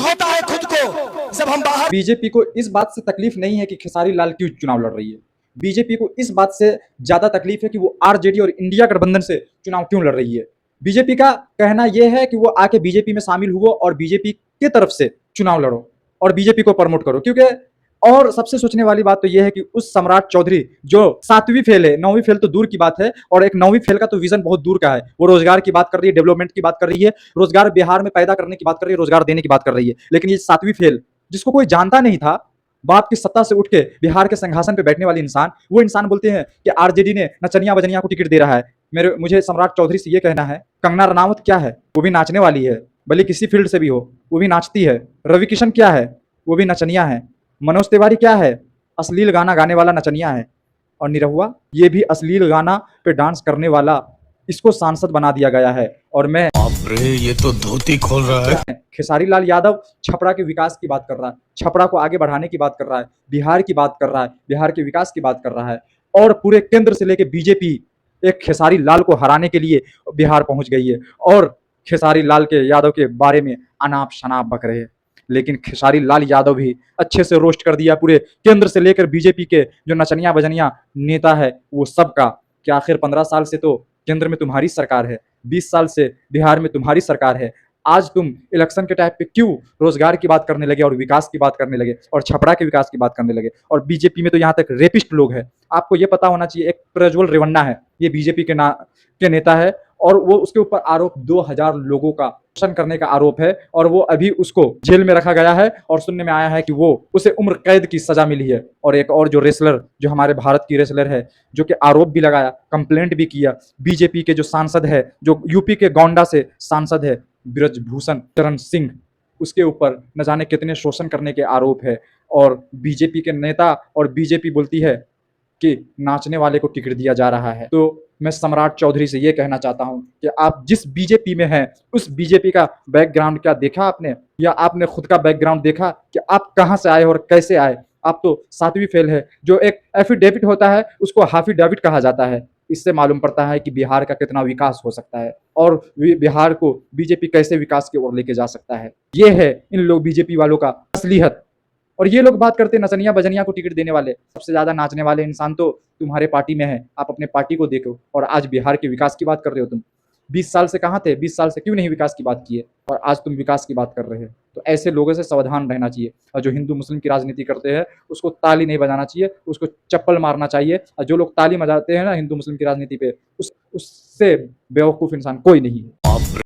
होता है खुद को जब हम बाहर। बीजेपी को इस बात से तकलीफ नहीं है कि खेसारी लाल क्यों चुनाव लड़ रही है। बीजेपी को इस बात से ज्यादा तकलीफ है कि वो आरजेडी और इंडिया गठबंधन से चुनाव क्यों लड़ रही है। बीजेपी का कहना यह है कि वो आके बीजेपी में शामिल हुआ और बीजेपी की तरफ से चुनाव लड़ो और बीजेपी को प्रमोट करो। क्योंकि और सबसे सोचने वाली बात तो यह है कि उस सम्राट चौधरी जो 7वीं फेल है, 9वीं फेल तो दूर की बात है, और एक 9वीं फेल का तो विजन बहुत दूर का है। वो रोजगार की बात कर रही है, डेवलपमेंट की बात कर रही है, रोजगार बिहार में पैदा करने की बात कर रही है, रोजगार देने की बात कर रही है। लेकिन ये 7वीं फेल जिसको कोई जानता नहीं था, बाप की सत्ता से उठ के बिहार के सिंहासन पे बैठने वाले इंसान, वो इंसान बोलते हैं कि आरजेडी ने नचनिया बजनिया को टिकट दे रहा है। मुझे सम्राट चौधरी से ये कहना है, कंगना रनावत क्या है? वो भी नाचने वाली है, भले किसी फील्ड से भी हो, वो भी नाचती है। रवि किशन क्या है? वो भी नचनिया है। मनोज तिवारी क्या है? अश्लील गाना गाने वाला नचनिया है। और निरहुआ, ये भी अश्लील गाना पे डांस करने वाला, इसको सांसद बना दिया गया है। और मैं ये तो धोती खोल रहा है। खेसारी लाल यादव छपरा के विकास की बात कर रहा है, छपरा को आगे बढ़ाने की बात कर रहा है, बिहार की बात कर रहा है, बिहार के विकास की बात कर रहा है। और पूरे केंद्र से लेकर बीजेपी एक खेसारी लाल को हराने के लिए बिहार पहुंच गई है और खेसारी लाल के यादव के बारे में अनाप शनाप बक रहे हैं। लेकिन खेसारी लाल यादव भी अच्छे से रोस्ट कर दिया पूरे केंद्र से लेकर बीजेपी के जो नचनिया बजनिया नेता है वो सबका, कि आखिर 15 साल से तो केंद्र में तुम्हारी सरकार है, 20 साल से बिहार में तुम्हारी सरकार है, आज तुम इलेक्शन के टाइम पे क्यों रोजगार की बात करने लगे और विकास की बात करने लगे और छपरा के विकास की बात करने लगे। और बीजेपी में तो यहाँ तक रेपिस्ट लोग हैं। आपको ये पता होना चाहिए, एक प्रज्वल रेवन्ना है, ये बीजेपी के नेता है और वो उसके ऊपर आरोप 2000 लोगों का शोषण करने का आरोप है और वो अभी उसको जेल में रखा गया है और सुनने में आया है कि वो उसे उम्र कैद की सजा मिली है। और एक और जो रेसलर, जो हमारे भारत की रेसलर है, जो कि आरोप भी लगाया, कंप्लेंट भी किया, बीजेपी के जो सांसद है, जो यूपी के गोंडा से सांसद है ब्रजभूषण शरण सिंह, उसके ऊपर न जाने कितने शोषण करने के आरोप है। और बीजेपी के नेता और बीजेपी बोलती है कि नाचने वाले को टिकट दिया जा रहा है। तो मैं सम्राट चौधरी से ये कहना चाहता हूं कि आप जिस बीजेपी में हैं उस बीजेपी का बैकग्राउंड क्या देखा आपने, या आपने खुद का बैकग्राउंड देखा कि आप कहां से आए और कैसे आए। आप तो 7वीं फेल है, जो एक एफिडेविट होता है उसको हाफिडेविट कहा जाता है। इससे मालूम पड़ता है कि बिहार का कितना विकास हो सकता है और बिहार को बीजेपी कैसे विकास की ओर लेके जा सकता है। ये है इन लोग बीजेपी वालों का असलियत। और ये लोग बात करते हैं नचनिया बजनिया को टिकट देने वाले, सबसे ज्यादा नाचने वाले इंसान तो तुम्हारे पार्टी में है। आप अपने पार्टी को देखो और आज बिहार के विकास की बात कर रहे हो तुम। 20 साल से कहाँ थे? 20 साल से क्यों नहीं विकास की बात किए और आज तुम विकास की बात कर रहे हो। तो ऐसे लोगों से सावधान रहना चाहिए और जो हिंदू मुस्लिम की राजनीति करते हैं उसको ताली नहीं बजाना चाहिए, उसको चप्पल मारना चाहिए। और जो लोग ताली बजाते हैं ना हिंदू मुस्लिम की राजनीति पे, उससे बेवकूफ इंसान कोई नहीं है।